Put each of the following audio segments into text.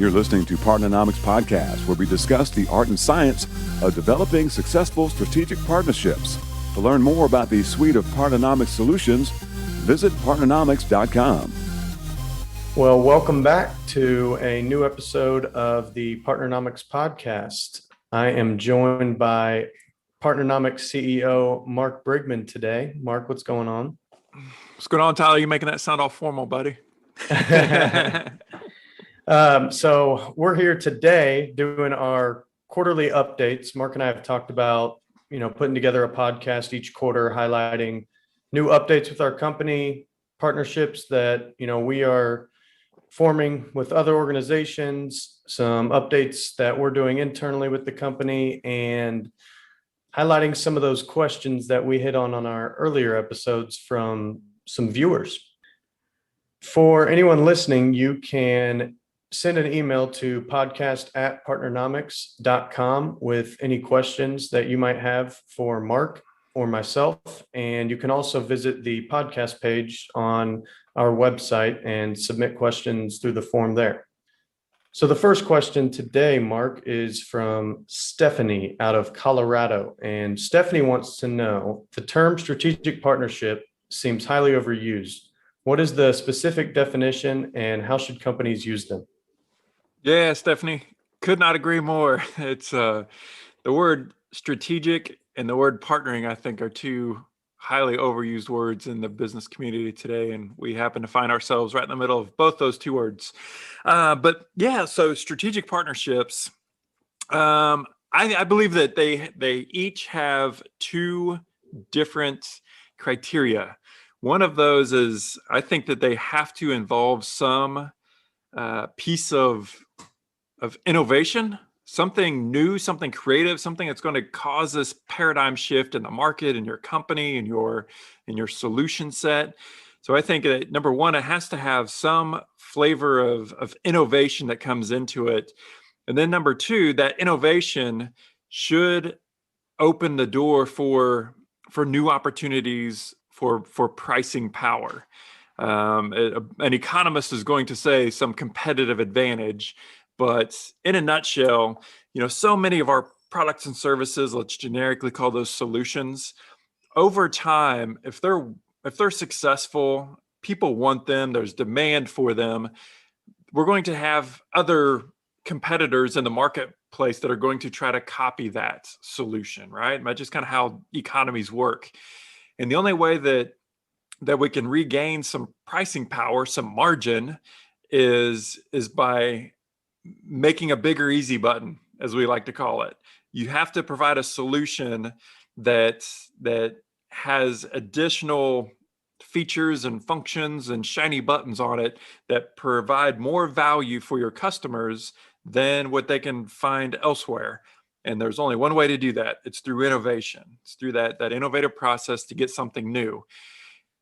You're listening to Partnernomics Podcast, where we discuss the art and science of developing successful strategic partnerships. To learn more about the suite of Partnernomics solutions, visit partnernomics.com. Well, welcome back to a new episode of the Partnernomics Podcast. I am joined by Partnernomics CEO Mark Brigman today. Mark, what's going on? What's going on, Tyler? You making that sound all formal, buddy? So we're here today doing our quarterly updates. Mark and I have talked about, putting together a podcast each quarter, highlighting new updates with our company, partnerships that, we are forming with other organizations, some updates that we're doing internally with the company, and highlighting some of those questions that we hit on our earlier episodes from some viewers. For anyone listening, you can send an email to podcast@partnernomics.com with any questions that you might have for Mark or myself. And you can also visit the podcast page on our website and submit questions through the form there. So the first question today, Mark, is from Stephanie out of Colorado. And Stephanie wants to know, the term strategic partnership seems highly overused. What is the specific definition and how should companies use them? Yeah, Stephanie, could not agree more. It's the word strategic and the word partnering, I think, are two highly overused words in the business community today. And we happen to find ourselves right in the middle of both those two words. But yeah, so strategic partnerships, I believe that they each have two different criteria. One of those is, I think that they have to involve some piece of innovation, something new, something creative, something that's going to cause this paradigm shift in the market, in your company, in your solution set. So I think that number one, it has to have some flavor of innovation that comes into it. And then number two, that innovation should open the door for new opportunities for pricing power. An economist is going to say some competitive advantage, but in a nutshell, so many of our products and services, let's generically call those solutions, over time, if they're successful, people want them, there's demand for them, we're going to have other competitors in the marketplace that are going to try to copy that solution, right? That's just kind of how economies work. And the only way that we can regain some pricing power, some margin, is by making a bigger easy button, as we like to call it. You have to provide a solution that has additional features and functions and shiny buttons on it that provide more value for your customers than what they can find elsewhere. And there's only one way to do that. It's through innovation. It's through that innovative process to get something new.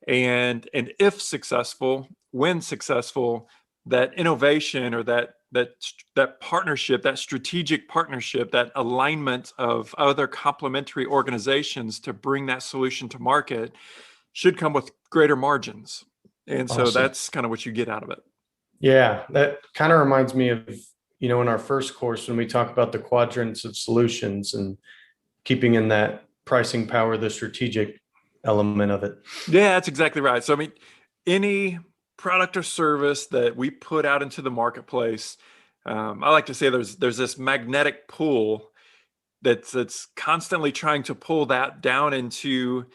And if successful, when successful, that innovation or that partnership, that strategic partnership, that alignment of other complementary organizations to bring that solution to market should come with greater margins. And so that's kind of what you get out of it. Yeah, that kind of reminds me of, in our first course, when we talk about the quadrants of solutions and keeping in that pricing power, the strategic element of it. Yeah, that's exactly right. So, any product or service that we put out into the marketplace, I like to say there's this magnetic pull that's constantly trying to pull that down into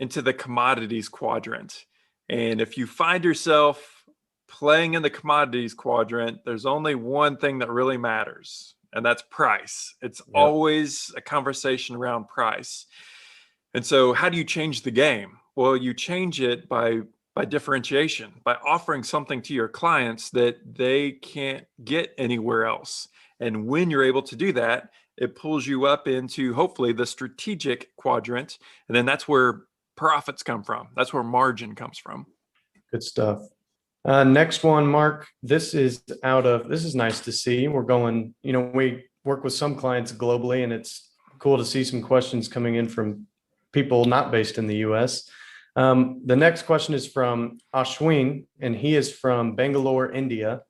the commodities quadrant. And if you find yourself playing in the commodities quadrant, there's only one thing that really matters, and that's price. It's always a conversation around price. And so how do you change the game? Well, you change it by differentiation, by offering something to your clients that they can't get anywhere else. And when you're able to do that, it pulls you up into hopefully the strategic quadrant. And then that's where profits come from. That's where margin comes from. Good stuff. Next one, Mark, this is nice to see. We're going, we work with some clients globally, and it's cool to see some questions coming in from people not based in the US. The next question is from Ashwin, and he is from Bangalore, India.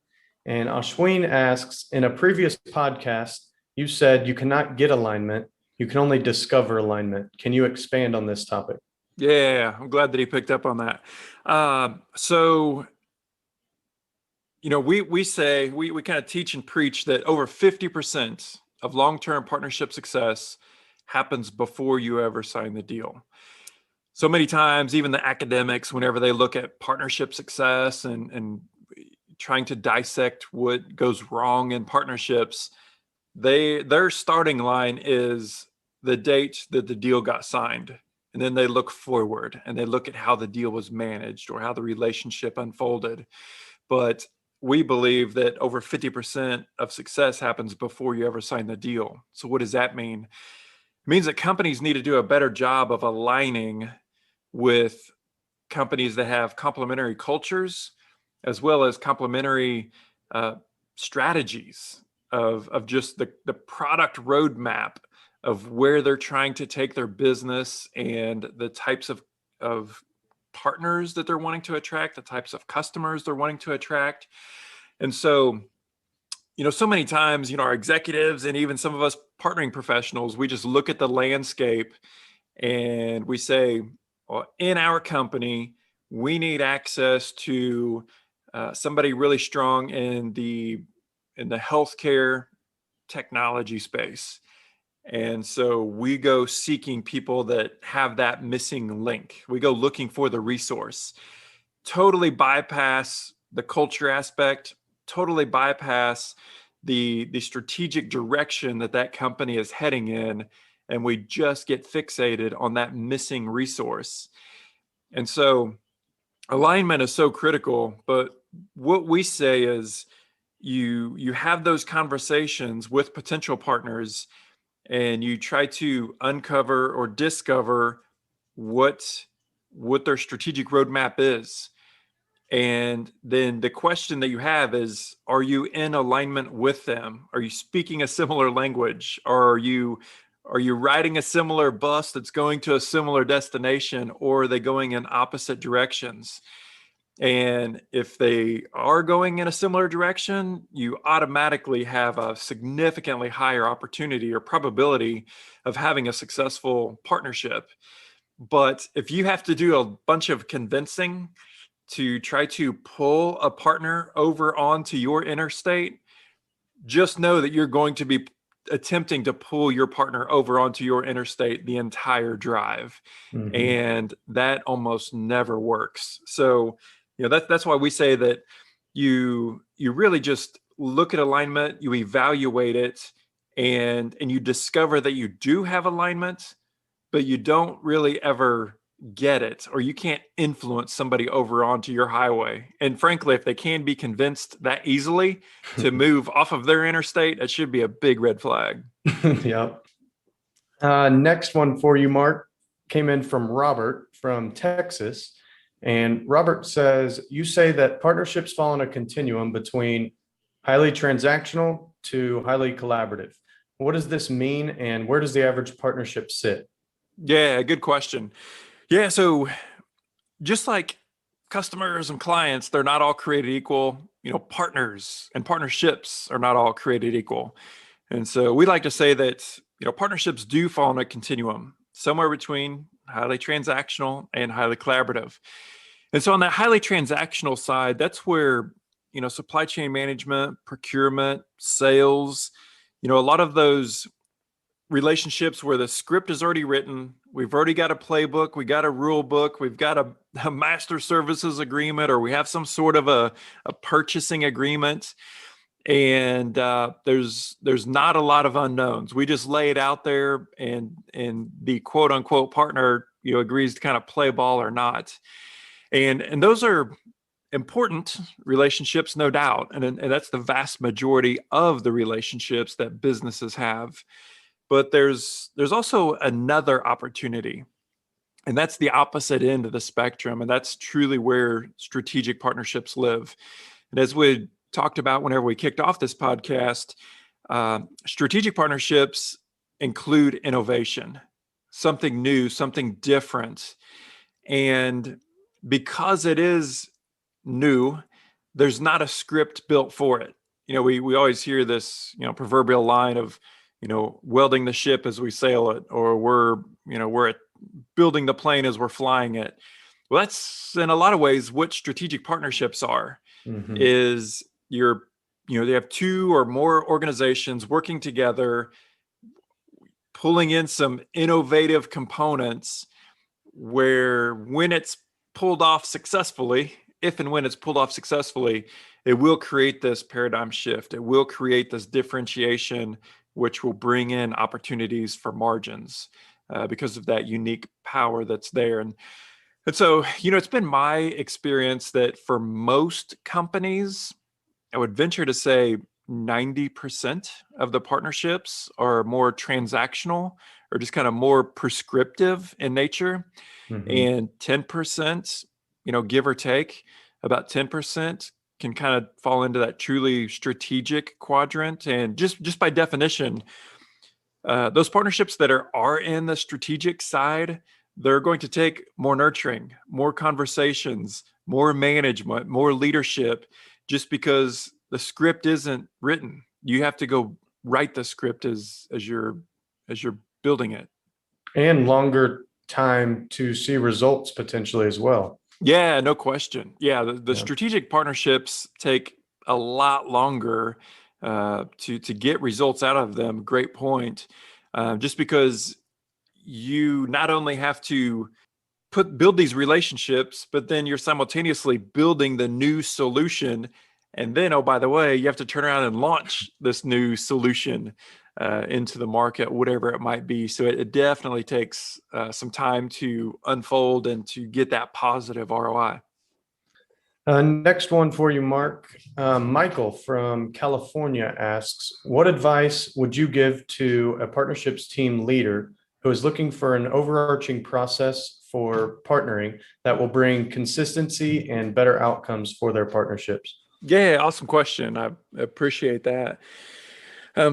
And Ashwin asks, in a previous podcast, you said you cannot get alignment, you can only discover alignment. Can you expand on this topic? Yeah, I'm glad that he picked up on that. So, we say, we kind of teach and preach that over 50% of long-term partnership success happens before you ever sign the deal. So many times, even the academics, whenever they look at partnership success and trying to dissect what goes wrong in partnerships, their starting line is the date that the deal got signed. And then they look forward and they look at how the deal was managed or how the relationship unfolded. But we believe that over 50% of success happens before you ever sign the deal. So what does that mean? It means that companies need to do a better job of aligning with companies that have complementary cultures, as well as complementary strategies of just the product roadmap of where they're trying to take their business and the types of partners that they're wanting to attract, the types of customers they're wanting to attract. And so, so many times, our executives and even some of us partnering professionals, we just look at the landscape and we say, well, in our company, we need access to somebody really strong in the healthcare technology space. And so we go seeking people that have that missing link. We go looking for the resource. Totally bypass the culture aspect, totally bypass the strategic direction that company is heading in, and we just get fixated on that missing resource. And so alignment is so critical, but what we say is you have those conversations with potential partners and you try to uncover or discover what their strategic roadmap is. And then the question that you have is, are you in alignment with them? Are you speaking a similar language? Or are you riding a similar bus that's going to a similar destination, or are they going in opposite directions? And if they are going in a similar direction, you automatically have a significantly higher opportunity or probability of having a successful partnership. But if you have to do a bunch of convincing to try to pull a partner over onto your interstate, just know that you're going to be attempting to pull your partner over onto your interstate the entire drive. Mm-hmm. And that almost never works. So, that's why we say that you really just look at alignment, you evaluate it, and you discover that you do have alignment, but you don't really ever get it, or you can't influence somebody over onto your highway. And frankly, if they can be convinced that easily to move off of their interstate, it should be a big red flag. Yep. Next one for you, Mark, came in from Robert from Texas. And Robert says, you say that partnerships fall on a continuum between highly transactional to highly collaborative. What does this mean, and where does the average partnership sit? Yeah, good question. Yeah, so just like customers and clients, they're not all created equal. Partners and partnerships are not all created equal. And so we like to say that, partnerships do fall on a continuum, somewhere between highly transactional and highly collaborative. And so on that highly transactional side, that's where, supply chain management, procurement, sales, a lot of those relationships where the script is already written, we've already got a playbook, we got a rule book, we've got a master services agreement, or we have some sort of a purchasing agreement. And there's not a lot of unknowns. We just lay it out there, and the quote unquote partner, agrees to kind of play ball or not. And those are important relationships, no doubt. And that's the vast majority of the relationships that businesses have. But there's also another opportunity, and that's the opposite end of the spectrum. And that's truly where strategic partnerships live. And as we talked about whenever we kicked off this podcast, strategic partnerships include innovation, something new, something different. And because it is new, there's not a script built for it. We always hear this, proverbial line of, welding the ship as we sail it, or we're building the plane as we're flying it. Well, that's in a lot of ways what strategic partnerships are. Is they have two or more organizations working together, pulling in some innovative components where when it's pulled off successfully, if and when it's pulled off successfully, it will create this paradigm shift. It will create this differentiation, which will bring in opportunities for margins because of that unique power that's there. And so, it's been my experience that for most companies, I would venture to say 90% of the partnerships are more transactional or just kind of more prescriptive in nature. And 10%, give or take, about 10% can kind of fall into that truly strategic quadrant. And just by definition, those partnerships that are in the strategic side, they're going to take more nurturing, more conversations, more management, more leadership, just because the script isn't written. You have to go write the script as you're building it. And longer time to see results potentially as well. Yeah, no question. Yeah, the strategic partnerships take a lot longer to get results out of them. Great point. Just because you not only have to build these relationships, but then you're simultaneously building the new solution. And then, oh, by the way, you have to turn around and launch this new solution into the market, whatever it might be. So it definitely takes some time to unfold and to get that positive ROI. Next one for you, Mark. Michael from California asks, what advice would you give to a partnerships team leader who is looking for an overarching process for partnering that will bring consistency and better outcomes for their partnerships? Yeah, awesome question. I appreciate that.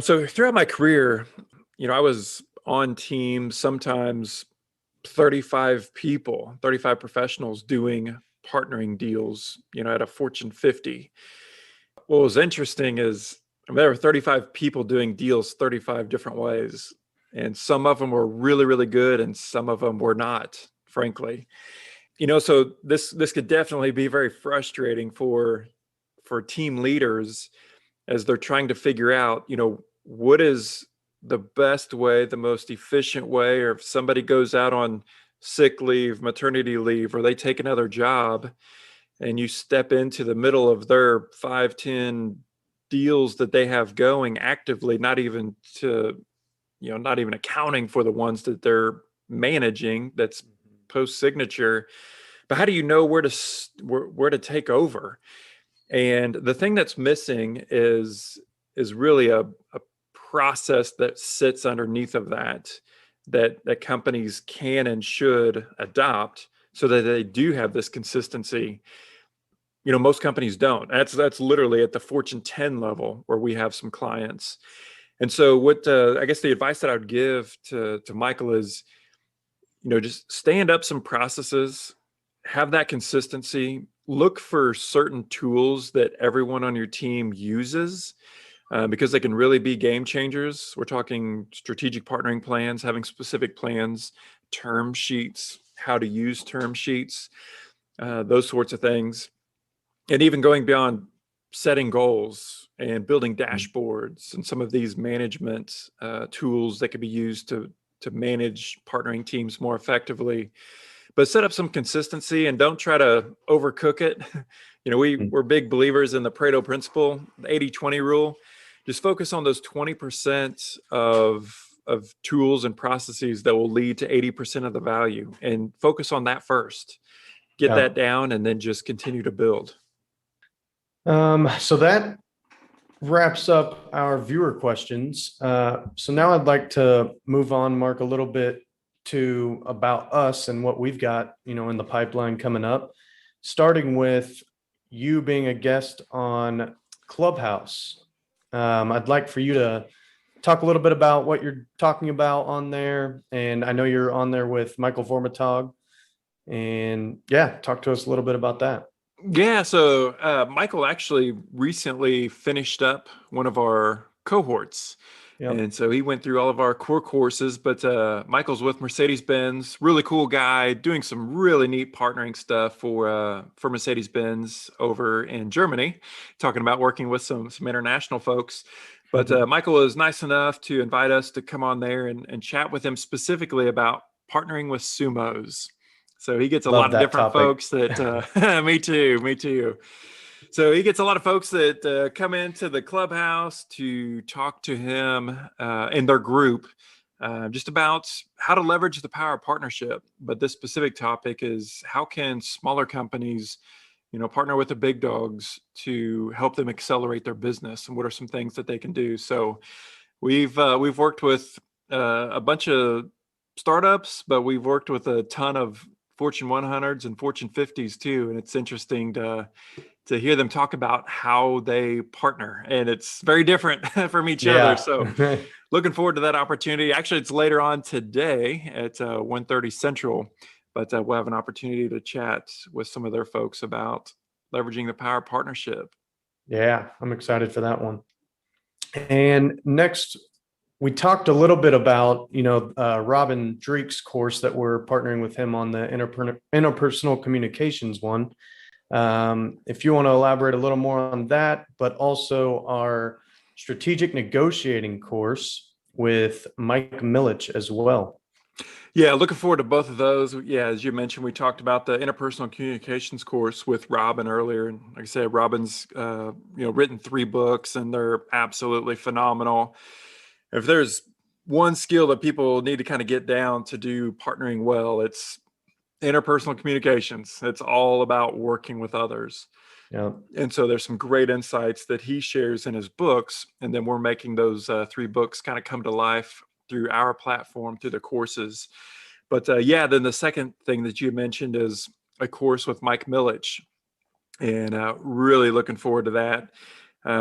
So throughout my career, I was on teams, sometimes 35 people, 35 professionals doing partnering deals, at a Fortune 50. What was interesting is there were 35 people doing deals 35 different ways. And some of them were really, really good, and some of them were not, frankly. So this could definitely be very frustrating for team leaders as they're trying to figure out, what is the best way, the most efficient way, or if somebody goes out on sick leave, maternity leave, or they take another job, and you step into the middle of their 5-10 deals that they have going actively, not even accounting for the ones that they're managing that's post signature. But how do you know where to take over? And the thing that's missing is really a process that sits underneath of that companies can and should adopt so that they do have this consistency. Most companies don't. That's literally at the Fortune 10 level where we have some clients. And so what I guess the advice that I would give to Michael is, just stand up some processes, have that consistency, look for certain tools that everyone on your team uses because they can really be game changers. We're talking strategic partnering plans, having specific plans, term sheets, how to use term sheets, those sorts of things. And even going beyond setting goals and building dashboards and some of these management tools that can be used to manage partnering teams more effectively. But set up some consistency and don't try to overcook it. We're big believers in the Pareto principle, the 80-20 rule. Just focus on those 20% of tools and processes that will lead to 80% of the value, and focus on that first. Get that down and then just continue to build. So that wraps up our viewer questions. So now I'd like to move on, Mark, a little bit to about us and what we've got, in the pipeline coming up, starting with you being a guest on Clubhouse. I'd like for you to talk a little bit about what you're talking about on there. And I know you're on there with Michael Vormatog, and talk to us a little bit about that. Yeah, so Michael actually recently finished up one of our cohorts. Yep. And so he went through all of our core courses, but Michael's with Mercedes-Benz, really cool guy, doing some really neat partnering stuff for Mercedes-Benz over in Germany, talking about working with some international folks. But Michael is nice enough to invite us to come on there and chat with him specifically about partnering with sumos. So he gets a lot Love of that different topic. folks that, me too. So he gets a lot of folks that come into the clubhouse to talk to him in their group just about how to leverage the power of partnership. But this specific topic is how can smaller companies, partner with the big dogs to help them accelerate their business, and what are some things that they can do. So we've worked with a bunch of startups, but we've worked with a ton of Fortune 100s and Fortune 50s too, and it's interesting to hear them talk about how they partner, and it's very different from each other. Yeah. So looking forward to that opportunity. Actually, it's later on today at 1:30 Central, but we'll have an opportunity to chat with some of their folks about leveraging the power of partnership. Yeah, I'm excited for that one. And next, we talked a little bit about, Robin Dreek's course that we're partnering with him on the interpersonal communications one. If you want to elaborate a little more on that, but also our strategic negotiating course with Mike Milich as well. Yeah, looking forward to both of those. Yeah, as you mentioned, we talked about the interpersonal communications course with Robin earlier, and like I said, Robin's written 3 books, and they're absolutely phenomenal. If there's one skill that people need to kind of get down to do partnering well, it's interpersonal communications. It's all about working with others. Yeah. And so there's some great insights that he shares in his books, and then we're making those 3 books kind of come to life through our platform, through the courses. But then the second thing that you mentioned is a course with Mike Milich, and really looking forward to that.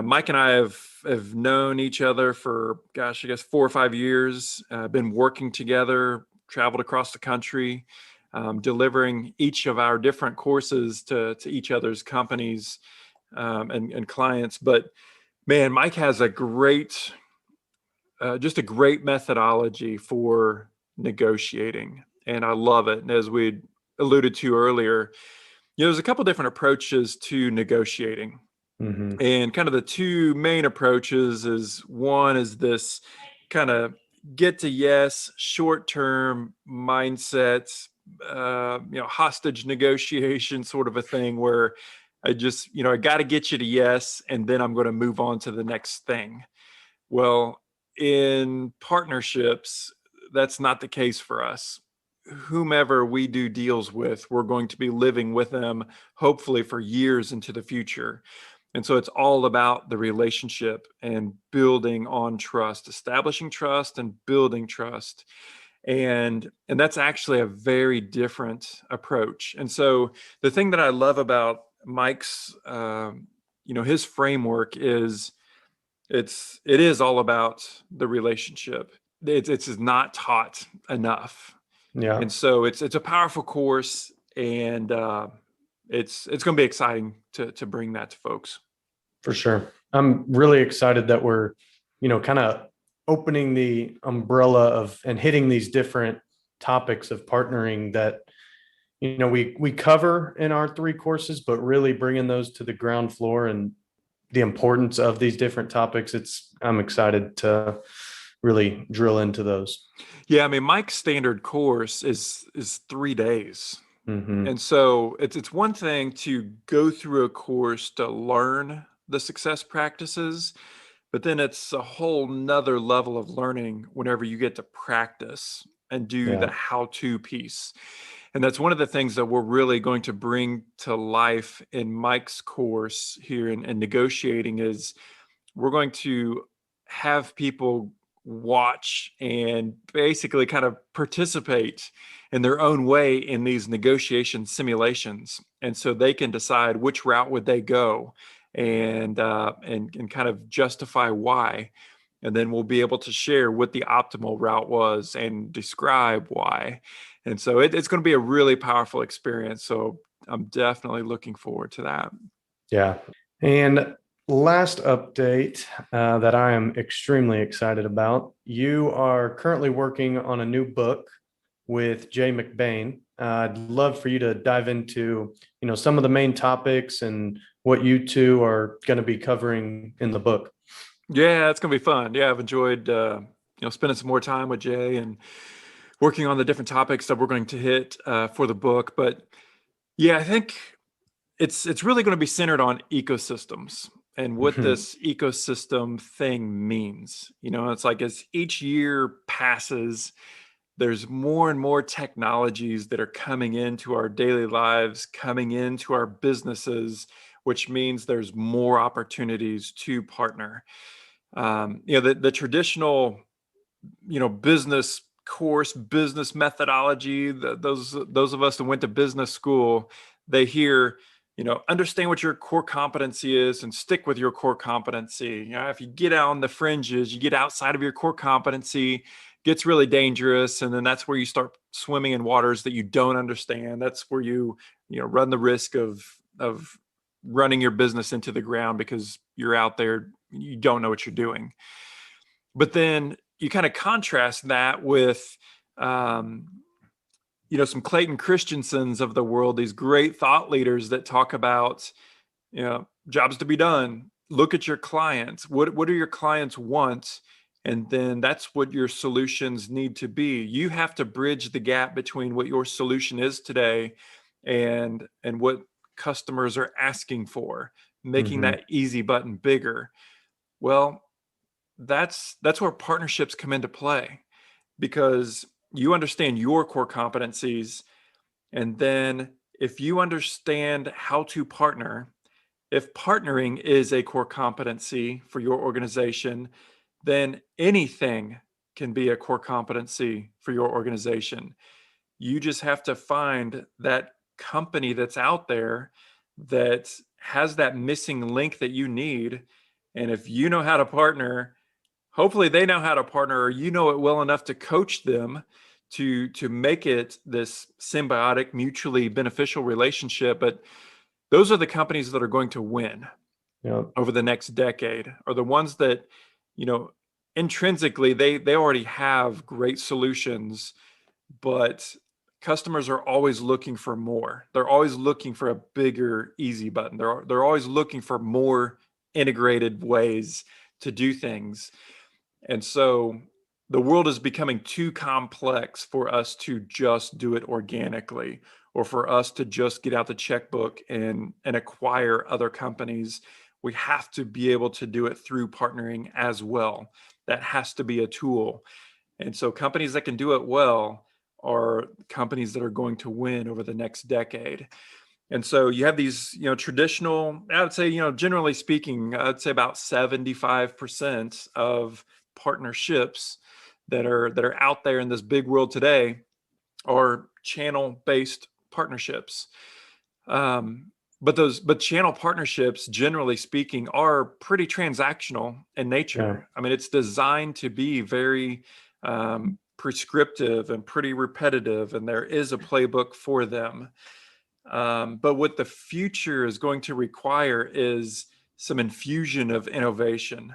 Mike and I have known each other for, I guess 4 or 5 years, been working together, traveled across the country, delivering each of our different courses to each other's companies and clients. But man, Mike has just a great methodology for negotiating, and I love it. And as we alluded to earlier, there's a couple different approaches to negotiating. Mm-hmm. And kind of the 2 main approaches is, one is this kind of get to yes, short-term mindset, hostage negotiation sort of a thing, where I just, I got to get you to yes, and then I'm going to move on to the next thing. Well, in partnerships, that's not the case for us. Whomever we do deals with, we're going to be living with them, hopefully for years into the future. And so it's all about the relationship and building on trust, establishing trust and building trust. And that's actually a very different approach. And so the thing that I love about Mike's, his framework is it is all about the relationship. It's not taught enough. Yeah. And so it's a powerful course, and it's going to be exciting to bring that to folks. For sure. I'm really excited that we're, kind of opening the umbrella of and hitting these different topics of partnering that, we cover in our 3 courses, but really bringing those to the ground floor and the importance of these different topics. I'm excited to really drill into those. Yeah, I mean, Mike's standard course is 3 days. Mm-hmm. And so it's one thing to go through a course to learn the success practices, but then it's a whole nother level of learning whenever you get to practice and do the how-to piece. And that's one of the things that we're really going to bring to life in Mike's course here in negotiating is we're going to have people watch and basically kind of participate in their own way in these negotiation simulations. And so they can decide which route would they go and kind of justify why. And then we'll be able to share what the optimal route was and describe why. And so it's going to be a really powerful experience. So I'm definitely looking forward to that. Yeah. And last update that I am extremely excited about, you are currently working on a new book with Jay McBain. I'd love for you to dive into, some of the main topics and what you two are going to be covering in the book. Yeah, it's going to be fun. Yeah, I've enjoyed, spending some more time with Jay and working on the different topics that we're going to hit for the book. But yeah, I think it's really going to be centered on ecosystems and what this ecosystem thing means. It's like as each year passes, there's more and more technologies that are coming into our daily lives, coming into our businesses, which means there's more opportunities to partner. The traditional, business course, business methodology, those of us that went to business school, they hear, understand what your core competency is and stick with your core competency. If you get out on the fringes, you get outside of your core competency, gets really dangerous, and then that's where you start swimming in waters that you don't understand. That's where you run the risk of running your business into the ground because you're out there, you don't know what you're doing. But then you kind of contrast that with some Clayton Christensen's of the world, these great thought leaders that talk about jobs to be done. Look at your clients. What do your clients want? And then that's what your solutions need to be. You have to bridge the gap between what your solution is today and what customers are asking for, making that easy button bigger. Well, that's where partnerships come into play, because you understand your core competencies. And then if you understand how to partner, if partnering is a core competency for your organization, then anything can be a core competency for your organization. You just have to find that company that's out there that has that missing link that you need. And if you know how to partner, hopefully they know how to partner, or you know it well enough to coach them to make it this symbiotic, mutually beneficial relationship. But those are the companies that are going to win over the next decade, are the ones that, intrinsically they already have great solutions, but customers are always looking for more. They're always looking for a bigger easy button. They're always looking for more integrated ways to do things. And so the world is becoming too complex for us to just do it organically, or for us to just get out the checkbook and acquire other companies. We have to be able to do it through partnering as well. That has to be a tool. And so companies that can do it well are companies that are going to win over the next decade. And so you have these, traditional, I would say, generally speaking, I'd say about 75% of partnerships that are out there in this big world today are channel-based partnerships. But channel partnerships, generally speaking, are pretty transactional in nature. Yeah. I mean, it's designed to be very prescriptive and pretty repetitive, and there is a playbook for them. But what the future is going to require is some infusion of innovation,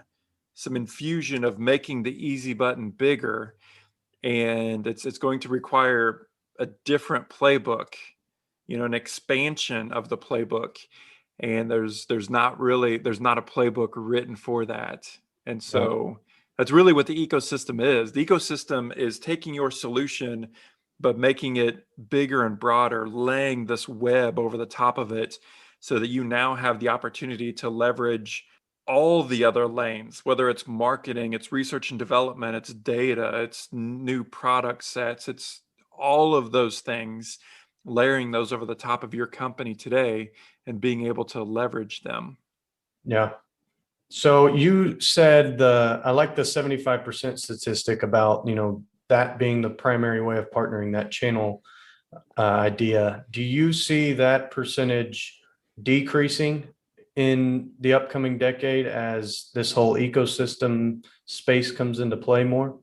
some infusion of making the easy button bigger. And it's going to require a different playbook, an expansion of the playbook. And there's not a playbook written for that. And so that's really what the ecosystem is. The ecosystem is taking your solution, but making it bigger and broader, laying this web over the top of it so that you now have the opportunity to leverage all the other lanes, whether it's marketing, it's research and development, it's data, it's new product sets, it's all of those things, layering those over the top of your company today and being able to leverage them. Yeah. So you said I like the 75% statistic about, that being the primary way of partnering, that channel idea. Do you see that percentage decreasing in the upcoming decade as this whole ecosystem space comes into play more?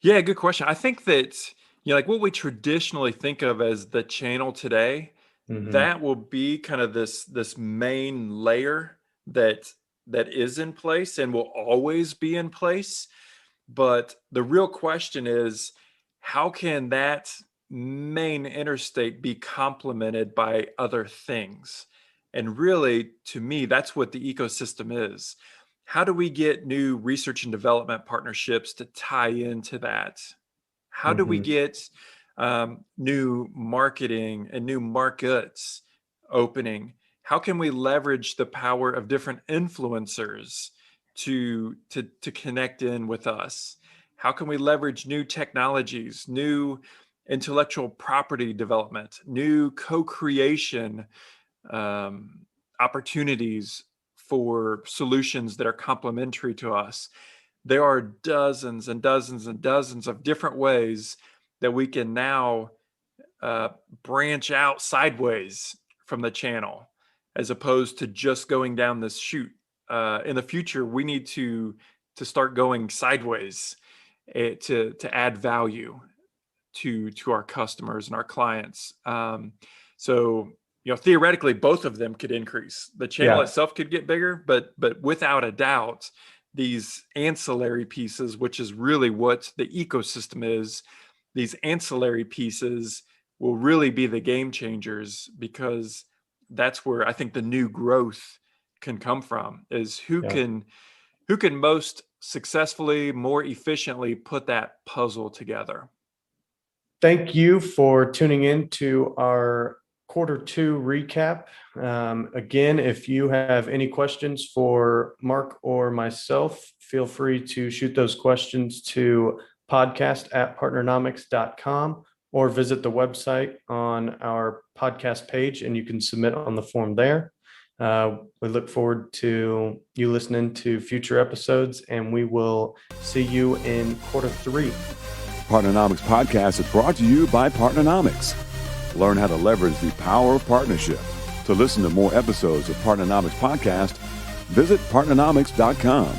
Yeah, good question. I think that, like what we traditionally think of as the channel today, that will be kind of this main layer that is in place and will always be in place. But the real question is, how can that main interstate be complemented by other things? And really, to me, that's what the ecosystem is. How do we get new research and development partnerships to tie into that? How do we get new marketing and new markets opening? How can we leverage the power of different influencers to connect in with us? How can we leverage new technologies, new intellectual property development, new co-creation opportunities for solutions that are complementary to us? There are dozens and dozens and dozens of different ways that we can now branch out sideways from the channel, as opposed to just going down this chute. In the future, we need to start going sideways to add value to our customers and our clients. So, theoretically, both of them could increase. The channel itself could get bigger, but without a doubt, these ancillary pieces, which is really what the ecosystem is, these ancillary pieces will really be the game changers, because that's where I think the new growth can come from, is who can most successfully, more efficiently put that puzzle together. Thank you for tuning in to our Q2 recap. Again, if you have any questions for Mark or myself, feel free to shoot those questions to podcast@partnernomics.com, or visit the website on our podcast page, and you can submit on the form there. We look forward to you listening to future episodes, and we will see you in Q3. Partnernomics Podcast is brought to you by Partnernomics. Learn how to leverage the power of partnership. To listen to more episodes of Partnernomics Podcast, visit partnernomics.com.